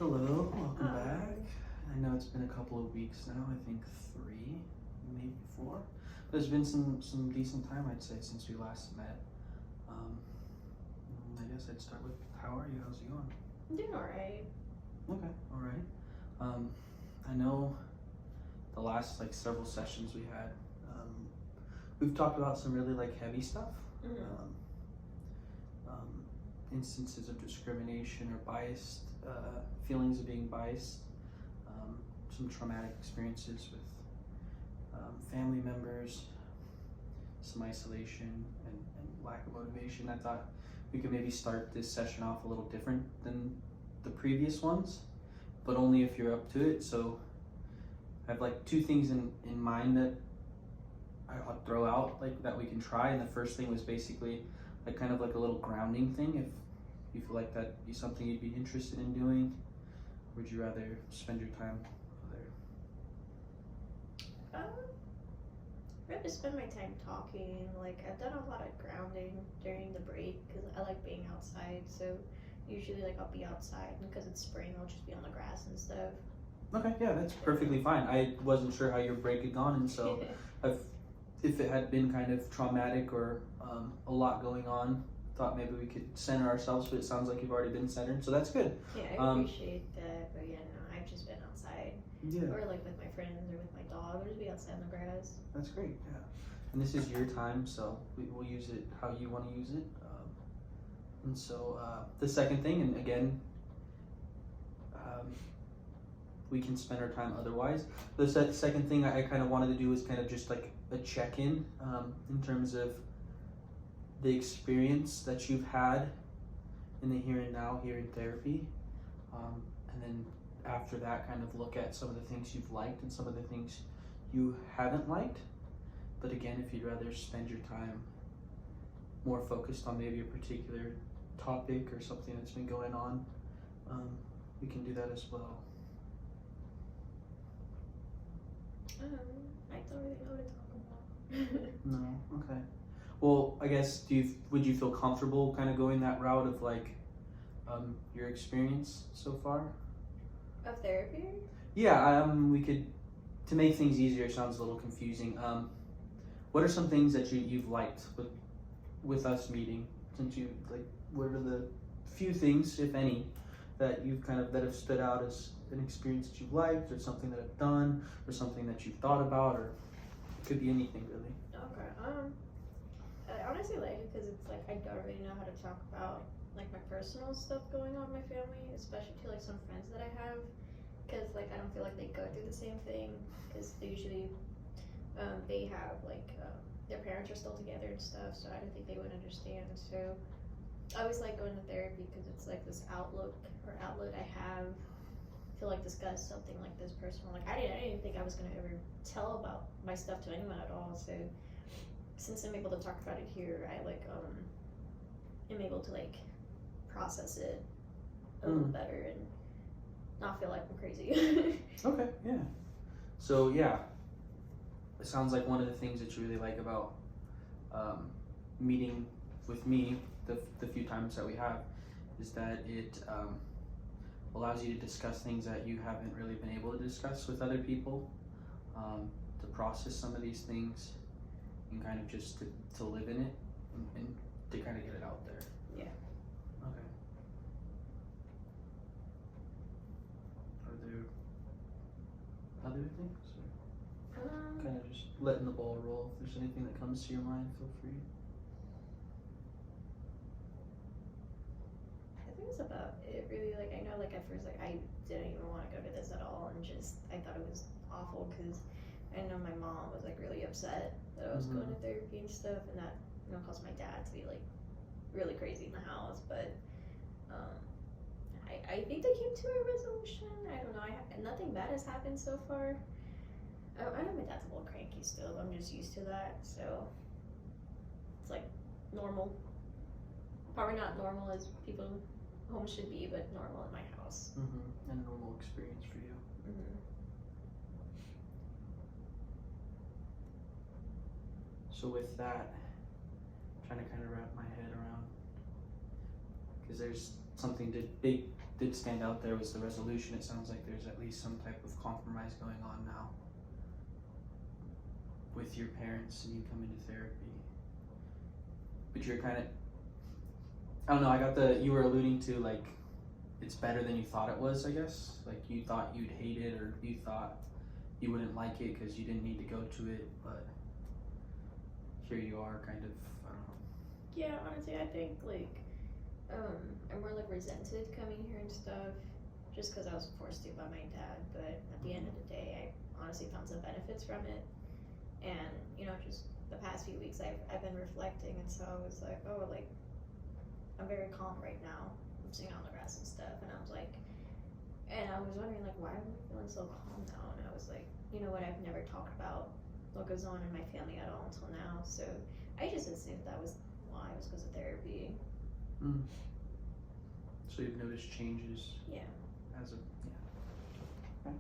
Hello, welcome Hi. back. I know it's been a couple of weeks now, I think 3, maybe 4. But it's been some decent time, I'd say, since we last met. I guess I'd start with, how are you? How's it going? I'm doing alright. Okay, alright. I know the last several sessions we had, we've talked about some really heavy stuff. Instances of discrimination or biased, feelings of being biased, some traumatic experiences with family members, some isolation and lack of motivation. I thought we could maybe start this session off a little different than the previous ones, but only if you're up to it. So I have 2 things in mind that I'll throw out that we can try. And the first thing was basically kind of a little grounding thing. If you feel like that'd be something you'd be interested in doing, or would you rather spend your time there? I'd rather spend my time talking. I've done a lot of grounding during the break because I like being outside. So usually I'll be outside, and because it's spring, I'll just be on the grass and stuff. Okay, yeah, that's perfectly fine. I wasn't sure how your break had gone, and so if it had been kind of traumatic or a lot going on, thought maybe we could center ourselves, but it sounds like you've already been centered, so that's good. Yeah, I appreciate that, but yeah, no, I've just been outside. Yeah. Or with my friends or with my dog, or just be outside in the grass. That's great, yeah. And this is your time, so we'll use it how you want to use it. And so the second thing, and again, we can spend our time otherwise. The second thing I kind of wanted to do is kind of just a check-in in terms of the experience that you've had in the here and now here in therapy, and then after that kind of look at some of the things you've liked and some of the things you haven't liked. But again, if you'd rather spend your time more focused on maybe a particular topic or something that's been going on, we can do that as well. I don't really know what to talk about. No, okay. Well, I guess would you feel comfortable kind of going that route of your experience so far? Of therapy? Yeah, we could, to make things easier. Sounds a little confusing. What are some things that you've liked with us meeting? Since you what are the few things, if any, that you've that have stood out as an experience that you've liked, or something that I've done, or something that you've thought about, or it could be anything really. Okay. I honestly like it because it's I don't really know how to talk about my personal stuff going on in my family, especially to some friends that I have, because I don't feel like they go through the same thing, because usually they have their parents are still together and stuff, so I don't think they would understand. So I always like going to therapy because it's this outlook or outlet I have to discuss something like this personal. I didn't think I was gonna ever tell about my stuff to anyone at all. So since I'm able to talk about it here, I am able to process it a little better and not feel like I'm crazy. Okay, yeah. So yeah, it sounds like one of the things that you really like about meeting with me the few times that we have is that it allows you to discuss things that you haven't really been able to discuss with other people, to process some of these things and kind of just to live in it and to kind of get it out there. Yeah. Okay. Are there other things? Or kind of just letting the ball roll. If there's anything that comes to your mind, feel free. I think that's about it really. I know at first I didn't even want to go to this at all, and I thought it was awful because I know my mom was really upset that I was going to therapy and stuff, and that caused my dad to be really crazy in the house. But I think they came to a resolution. I don't know. Nothing bad has happened so far. I know my dad's a little cranky still, but I'm just used to that. So it's normal. Probably not normal as people home should be, but normal in my house. And a normal experience for you. So with that, trying to kind of wrap my head around, because there's something did stand out there was the resolution. It sounds like there's at least some type of compromise going on now with your parents and you coming to therapy. But you're kind of, I don't know, I got you were alluding to like it's better than you thought it was, I guess. Like you thought you'd hate it or you thought you wouldn't like it because you didn't need to go to it, but here you are kind of, I don't know. Yeah, honestly, I think like I'm more like resented coming here and stuff just because I was forced to by my dad, but at the end of the day I honestly found some benefits from it. And you know, just the past few weeks I've been reflecting, and so I was like, oh, like I'm very calm right now. I'm sitting on the grass and stuff, and I was like, and I was wondering like, why am I feeling so calm now? And I was like, you know what? I've never talked about what goes on in my family at all until now. So I just assumed that was why. It was because of therapy. Mm. So you've noticed changes. Yeah. As of yeah. Okay.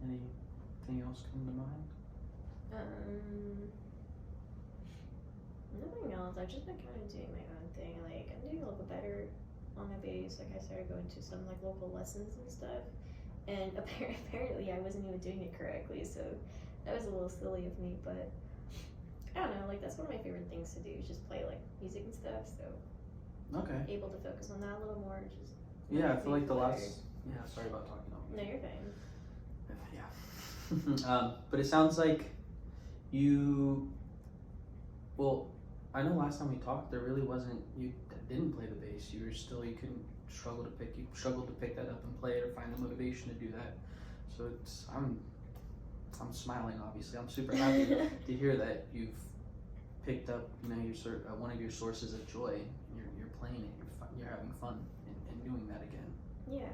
Anything else come to mind? Nothing else. I've just been kind of doing my own thing. Like I'm doing a little better on my bass. Like I started going to some like local lessons and stuff, and apparently I wasn't even doing it correctly. So that was a little silly of me, but I don't know. Like that's one of my favorite things to do is just play like music and stuff. So Okay. able to focus on that a little more. Just Yeah, I feel like the better. last. Yeah, sorry about talking over you. No, you're fine. Yeah. But it sounds like you. Well, I know last time we talked, there really wasn't you that didn't play the bass. You couldn't struggled to pick that up and play it or find the motivation to do that. So I'm smiling. Obviously, I'm super happy to hear that you've picked up, you know, your one of your sources of joy. You're playing it. You're having fun in doing that again. Yeah.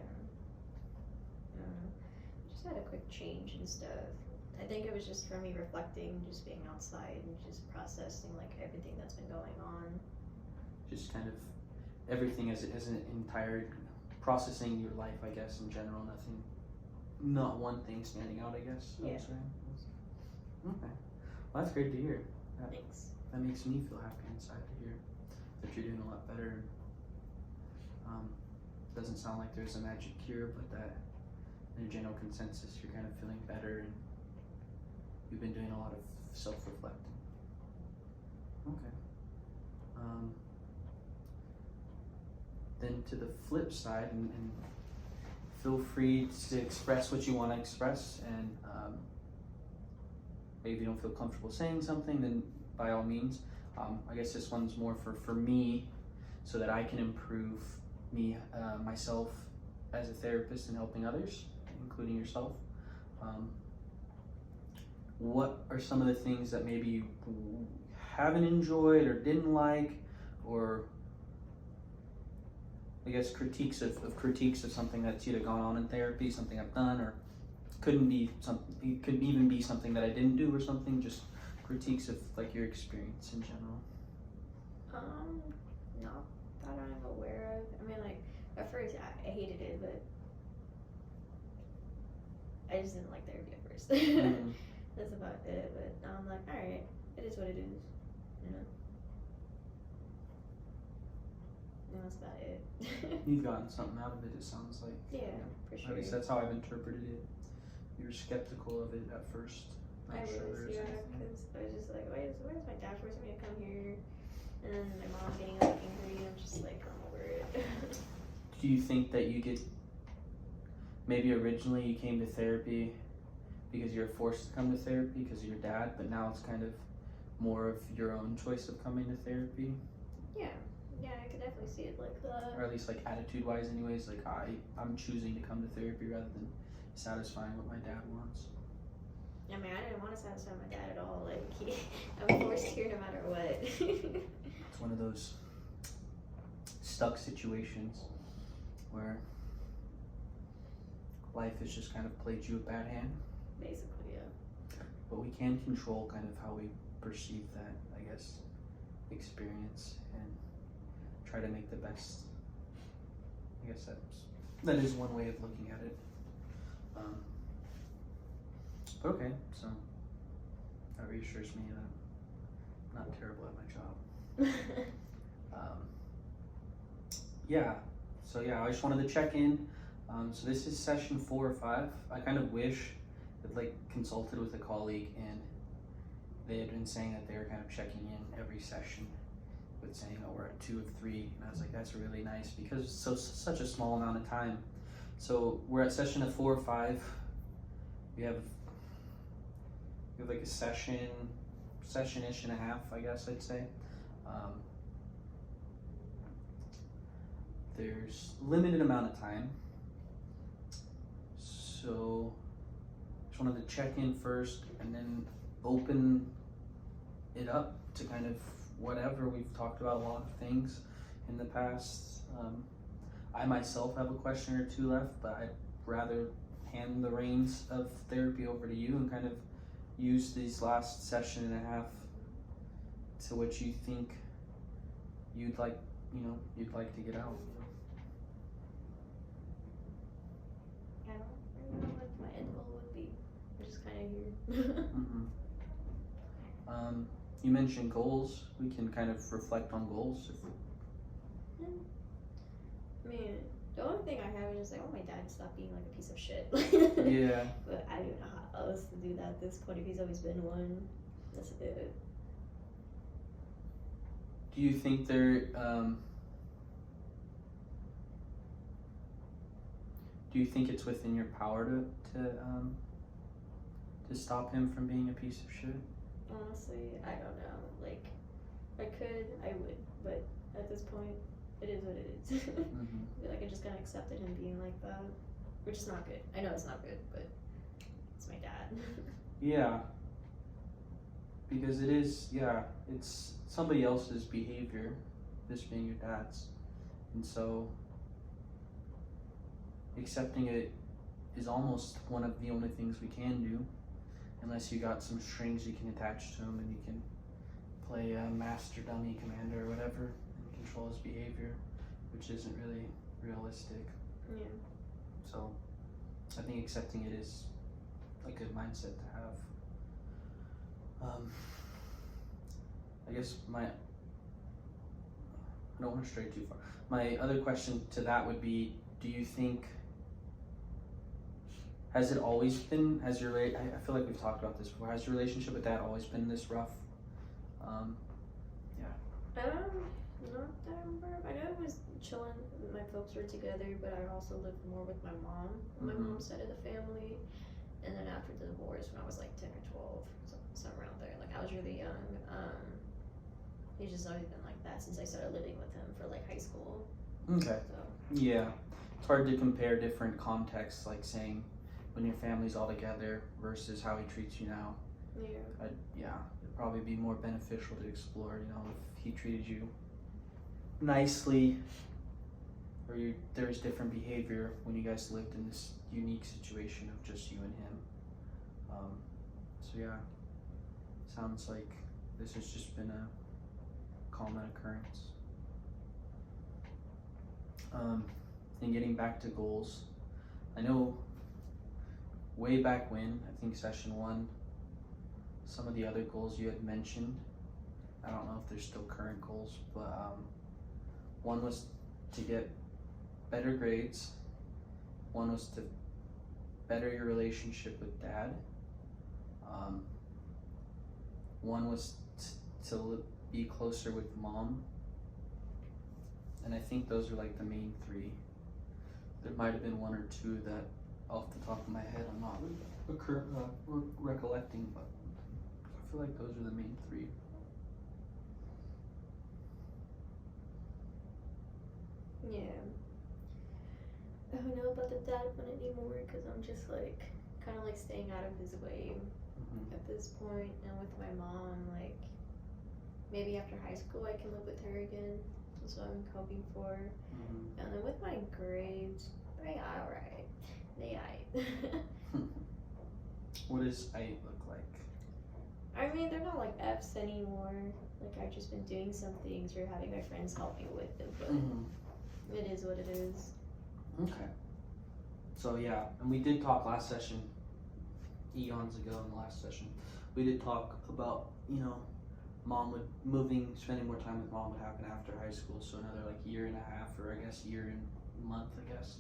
Just had a quick change and stuff. I think it was just for me reflecting, just being outside and just processing like everything that's been going on. Just kind of everything as an entire processing your life, I guess, in general. Not one thing standing out, I guess. Yeah. Okay. Well, that's great to hear. Thanks. That makes me feel happy inside to hear that you're doing a lot better. Doesn't sound like there's a magic cure, but that in a general consensus, you're kind of feeling better and you've been doing a lot of self-reflecting. Okay. Then to the flip side, and feel free to express what you want to express, and maybe if you don't feel comfortable saying something, then by all means. I guess this one's more for me, so that I can improve myself as a therapist and helping others, including yourself. What are some of the things that maybe you haven't enjoyed or didn't like, or I guess critiques of something that's either gone on in therapy, something I've done, or couldn't be something. It could even be something that I didn't do, or something. Just critiques of like your experience in general. Not that I'm aware of. I mean, like at first I hated it, but I just didn't like therapy at first. Mm-hmm. That's about it. But now I'm like, all right, it is what it is. You know. And that's about it. You've gotten something out of it. It sounds like. Yeah, for sure. At least that's how I've interpreted it. You were skeptical of it at first. I was, there's yeah, anything. because I was just like, why is my dad forcing me to come here? And then my mom getting like angry, and I'm just like, I'm over it. Do you think that you did, maybe originally you came to therapy because you were forced to come to therapy because of your dad, but now it's kind of more of your own choice of coming to therapy? Yeah, I could definitely see it like that. Or at least like attitude-wise anyways, like I'm choosing to come to therapy rather than satisfying what my dad wants. I mean, I didn't want to satisfy my dad at all. Like, I'm forced here no matter what. It's one of those stuck situations where life has just kind of played you a bad hand. Basically, yeah. But we can control kind of how we perceive that, I guess, experience and try to make the best. I guess that is one way of looking at it. Okay, so that reassures me that I'm not terrible at my job. Yeah, so yeah, I just wanted to check in. So this is session 4 or 5. I kind of wish that like consulted with a colleague and they had been saying that they were kind of checking in every session with saying, oh, we're at 2 of 3, and I was like, that's really nice because it's such a small amount of time. So we're at session of 4 or 5. We have like a session-ish and a half, I guess I'd say. There's limited amount of time, so just wanted to check in first and then open it up to kind of whatever. We've talked about a lot of things in the past. I myself have a question or two left, but I'd rather hand the reins of therapy over to you and kind of use these last session and a half to what you think you'd like to get out. I don't really know what my end goal would be. I'm just kind of here. You mentioned goals. We can kind of reflect on goals. I mean, the only thing I have is just like, oh, my dad stopped being like a piece of shit. Yeah. But I don't know how else to do that at this point if he's always been one. That's it. Do you think there, do you think it's within your power to stop him from being a piece of shit? Honestly, I don't know. Like, I could, I would, but at this point, it is what it is. I feel like I just kind of accepted him being like that, which is not good. I know it's not good, but it's my dad. Yeah. Because it is, yeah, it's somebody else's behavior, this being your dad's. And so, accepting it is almost one of the only things we can do, unless you got some strings you can attach to him and you can play a master dummy commander or whatever and control his behavior, which isn't really realistic. Yeah. So, I think accepting it is a good mindset to have. I guess I don't want to stray too far. My other question to that would be, do you think, has it always been, I feel like we've talked about this before, has your relationship with dad always been this rough? Yeah. Not that I remember. I know I was chilling, my folks were together, but I also lived more with my mom, on my mom's side of the family. And then after the divorce, when I was like 10 or 12, somewhere around there, like I was really young, he's just always been like that since I started living with him for like high school. Okay. So. Yeah. It's hard to compare different contexts, like saying when your family's all together versus how he treats you now. Yeah. It'd probably be more beneficial to explore, if he treated you nicely or there's different behavior when you guys lived in this unique situation of just you and him. So yeah, sounds like this has just been a common occurrence. And getting back to goals, I know way back when, I think session 1, some of the other goals you had mentioned, I don't know if they're still current goals, but one was to get better grades, one was to better your relationship with dad, one was to be closer with mom, and I think those are like the main 3. There might have been 1 or 2 that off the top of my head I'm not recollecting, but I feel like those are the main 3. Yeah. I don't know about the dad one anymore because I'm just like kind of like staying out of his way at this point. And with my mom, like maybe after high school I can live with her again. That's what I'm hoping for. And then with my grades, they alright. They aight. What does aight look like? I mean, they're not like F's anymore. Like I've just been doing some things or having my friends help me with it, but it is what it is. Okay. So yeah, and we did talk last session, eons ago in the last session, we did talk about, spending more time with mom would happen after high school, so another like year and a half, or I guess year and month, I guess.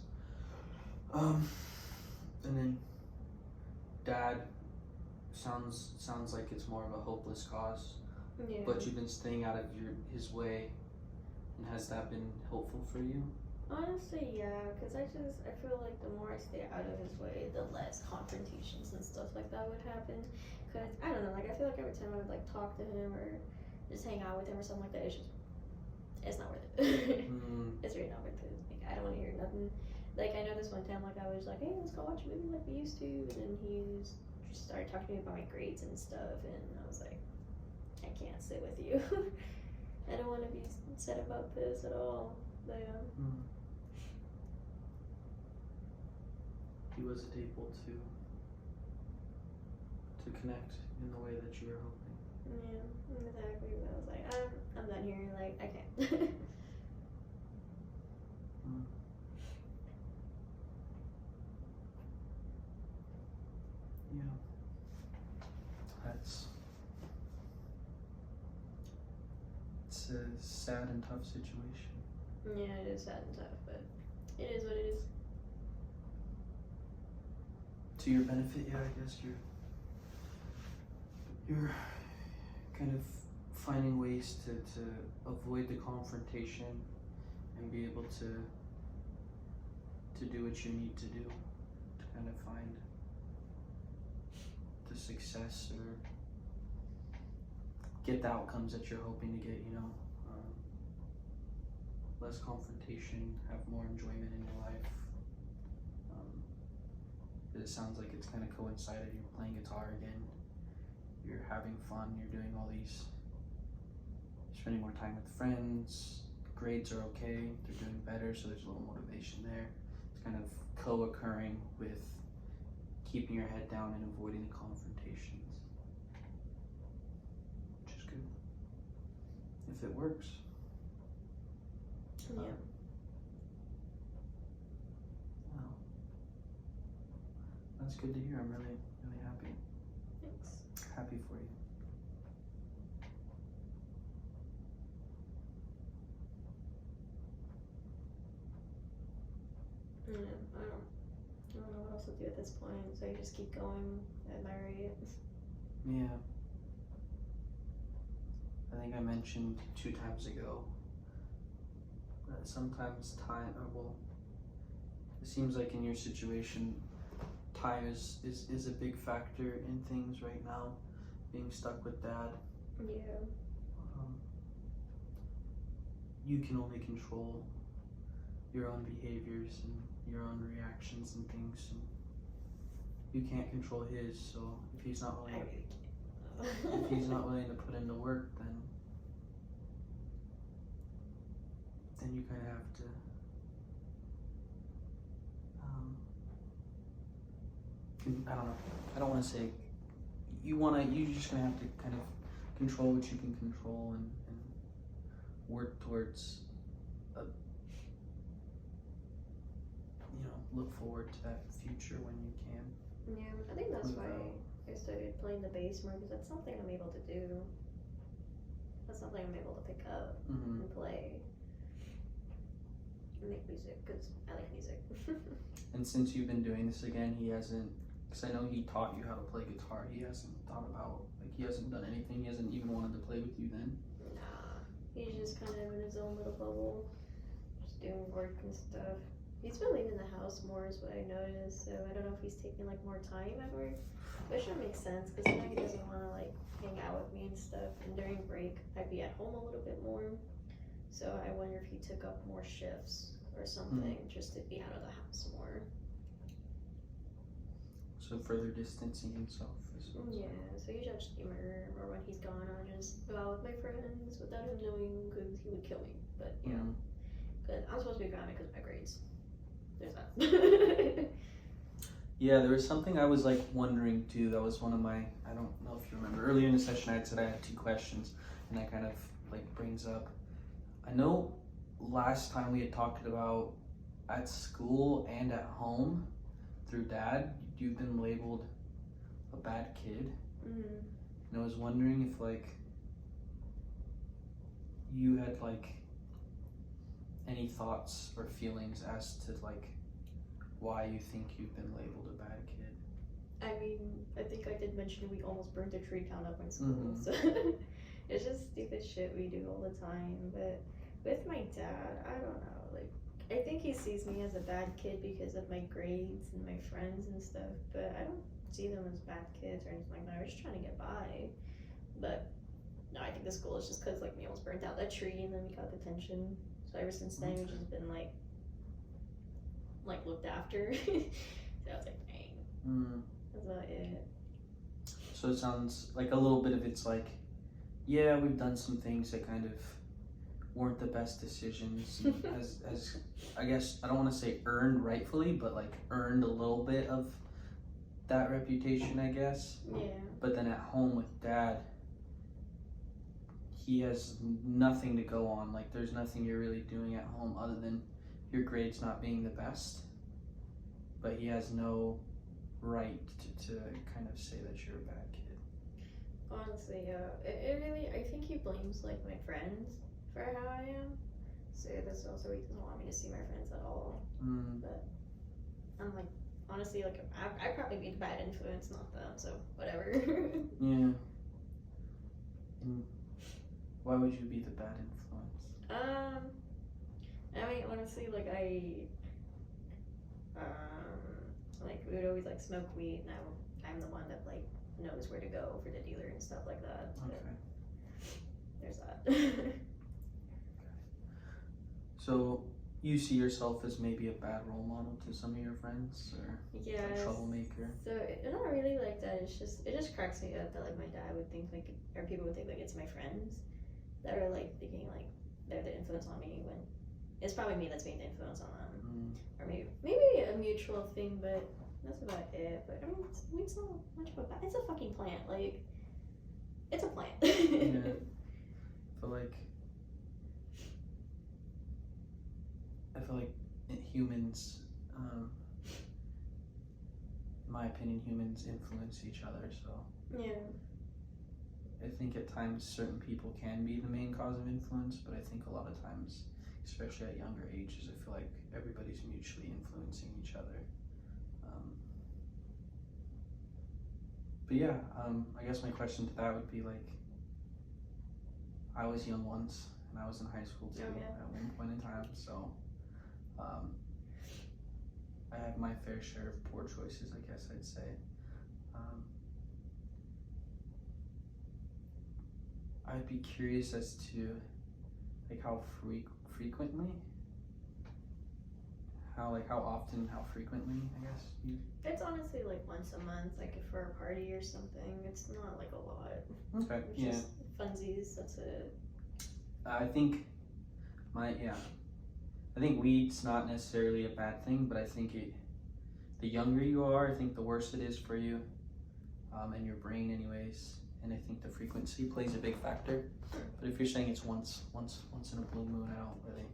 And then dad sounds like it's more of a hopeless cause, Yeah. but you've been staying out of his way, and has that been helpful for you? Honestly, yeah, because I feel like the more I stay out of his way, the less confrontations and stuff like that would happen. Because, I don't know, like, I feel like every time I would, like, talk to him or just hang out with him or something like that, it's not worth it. It's really not worth it. Like, I don't want to hear nothing. Like, I know this one time, like, I was like, hey, let's go watch a movie like we used to, and then just started talking to me about my grades and stuff, and I was like, I can't sit with you. I don't want to be upset about this at all. But, He wasn't able to connect in the way that you were hoping. yeah, exactly. But I was like, I'm done here. Like, I can't. Yeah. It's a sad and tough situation. Yeah, it is sad and tough, but it is what it is. To your benefit, yeah, I guess you're kind of finding ways to avoid the confrontation and be able to do what you need to do to kind of find the success or get the outcomes that you're hoping to get, less confrontation, have more enjoyment in your life. It sounds like it's kind of coincided. You're playing guitar again, you're having fun, you're doing all these, spending more time with friends, grades are okay, they're doing better, so there's a little motivation there. It's kind of co-occurring with keeping your head down and avoiding the confrontations, which is good, if it works. Yeah. Well, that's good to hear. I'm really, really happy. Thanks. Happy for you. Yeah, I don't know what else to do at this point, so you just keep going at my rate. Yeah. I think I mentioned 2 times ago that sometimes it seems like in your situation, time is a big factor in things right now, being stuck with dad. Yeah. You can only control your own behaviors and your own reactions and things, and you can't control his, so if he's not willing to put in the work, then you kind of have to I don't know, I don't want to say you're just gonna have to kind of control what you can control and work towards look forward to that future when you can. Yeah, I think that's why I started playing the bass more, because that's something I'm able to do. That's something I'm able to pick up and play and make music, because I like music. And since you've been doing this again, he hasn't, because I know he taught you how to play guitar, he hasn't thought about, he hasn't done anything, he hasn't even wanted to play with you then? Nah, he's just kind of in his own little bubble, just doing work and stuff. He's been leaving the house more is what I noticed, so I don't know if he's taking like more time at work, which would make sense, because I know he doesn't want to like hang out with me and stuff, and during break I'd be at home a little bit more, so I wonder if he took up more shifts or something just to be out of the house more. So further distancing himself as well. Yeah, so usually I'll just be my room, or when he's gone I'll just go out with my friends without him knowing, because he would kill me, but you know, because I'm supposed to be grounded because of my grades. There's that. Yeah, there was something I was like wondering too. That was one of my, I don't know if you remember, earlier in the session I had said I had 2 questions, and that kind of like brings up, I know last time we had talked about at school and at home through dad, you've been labeled a bad kid. And I was wondering if like you had like any thoughts or feelings as to like why you think you've been labeled a bad kid. I mean, I think I did mention we almost burned a tree down at my school, Mhm. so it's just stupid shit we do all the time. But with my dad, I don't know. Like, I think he sees me as a bad kid because of my grades and my friends and stuff. But I don't see them as bad kids or anything like that. We're just trying to get by. But no, I think the school is just because like we almost burnt out that tree and then we got detention. So ever since then, we've just been like looked after. So I was like, dang. Mm. That's about it. So it sounds like a little bit of it's like, yeah, we've done some things that kind of weren't the best decisions, and as I guess I don't want to say earned rightfully, but like earned a little bit of that reputation, I guess. Yeah. But then at home with dad, he has nothing to go on. Like there's nothing you're really doing at home other than your grades not being the best. But he has no right to kind of say that you're a bad kid. Honestly, yeah. It really, I think he blames like my friends for how I am. So that's also he doesn't want me to see my friends at all. Mm. But I'm like, honestly, like I'd probably be the bad influence, not them. So whatever. Yeah. And why would you be the bad influence? I mean, honestly, like like we would always like smoke weed, and I'm the one that like knows where to go for the dealer and stuff like that. So Okay. there's that. So you see yourself as maybe a bad role model to some of your friends, or Yeah. a troublemaker? So it's not really like that. It just cracks me up that like my dad would think like, or people would think like it's my friends that are like thinking like they're the influence on me when it's probably me that's being the influence on them, or maybe a mutual thing, but that's about it. But I mean, it's not much of a bad. It's a fucking plant. Like, it's a plant. Yeah. I feel like humans, in my opinion, humans influence each other. So Yeah. I think at times certain people can be the main cause of influence, but I think a lot of times, especially at younger ages, I feel like everybody's mutually influencing each other. But yeah, I guess my question to that would be like, I was young once, and I was in high school too at one point in time, so I have my fair share of poor choices, I guess I'd say. I'd be curious as to like how frequently, how often, how frequently, I guess you. It's honestly like once a month, like if for a party or something. It's not like a lot. Okay. It's Yeah. just funsies. That's it. I think weed's not necessarily a bad thing, but I think the younger you are, I think the worse it is for you, and your brain anyways. And I think the frequency plays a big factor. But if you're saying it's once in a blue moon, I don't really.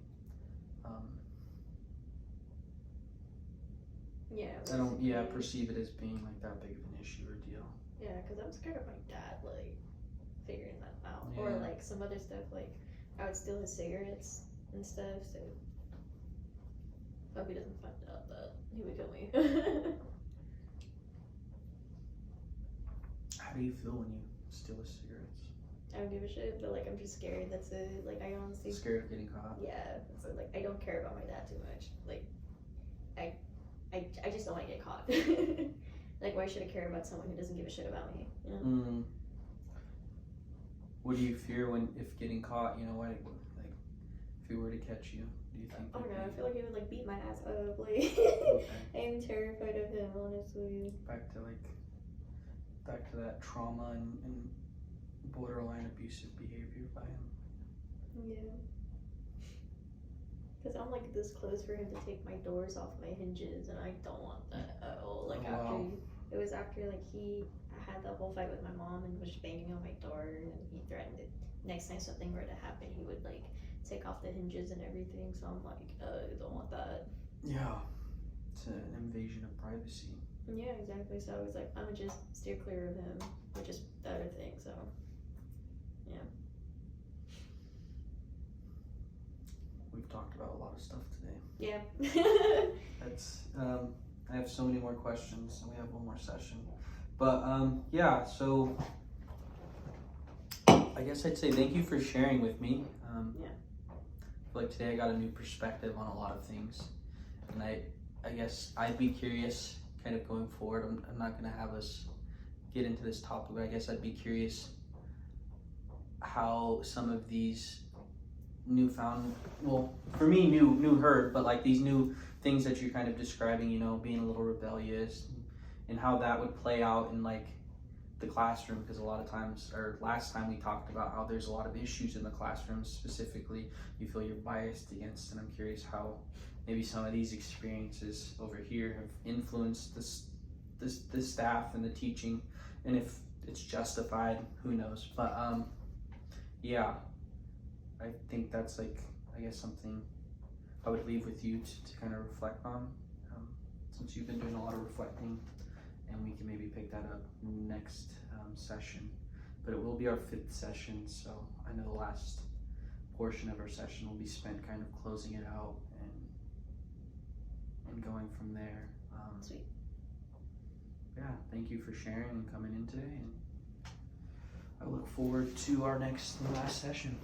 Perceive it as being like that big of an issue or deal. Yeah, because I'm scared of my dad like figuring that out, or Yeah. like some other stuff. Like I would steal his cigarettes and stuff. So hope he doesn't find out that he would kill me. How do you feel when you steal his cigarettes? I don't give a shit, but like I'm just scared. That's it. Like I honestly Scared of getting caught? Yeah, so like I don't care about my dad too much. Like I just don't want to get caught. Like why should I care about someone who doesn't give a shit about me? You know? What do you fear if getting caught? You know, like if he were to catch you, do you think? Oh my god, I feel like he would like beat my ass up. Like Okay. I'm terrified of him, honestly. Back to that trauma and borderline abusive behavior by him. Yeah. Because I'm like this close for him to take my doors off my hinges, and I don't want that at all. Like it was after like I had the whole fight with my mom and was banging on my door, and he threatened it. Next time something were to happen, he would like take off the hinges and everything. So I'm like, I don't want that. Yeah, it's an invasion of privacy. Yeah, exactly. So I was like, I'm gonna just steer clear of him, which is the other thing. So, yeah. we've talked about a lot of stuff today. Yeah. That's I have so many more questions, and we have one more session. But yeah, so I guess I'd say thank you for sharing with me. Yeah. I feel like today I got a new perspective on a lot of things, and I guess I'd be curious, kind of going forward. I'm not gonna have us get into this topic, but I guess I'd be curious how some of these newfound, well, for me, new herd, but like these new things that you're kind of describing, you know, being a little rebellious, and how that would play out in like the classroom, because a lot of times, or last time we talked about how there's a lot of issues in the classroom specifically you feel you're biased against, and I'm curious how maybe some of these experiences over here have influenced the staff and the teaching, and if it's justified, who knows. But yeah, I think that's like, I guess, something I would leave with you to kind of reflect on, since you've been doing a lot of reflecting, and we can maybe pick that up next session. But it will be our 5th session, so I know the last portion of our session will be spent kind of closing it out and going from there. Sweet. Yeah, thank you for sharing and coming in today, and I look forward to our next and last session.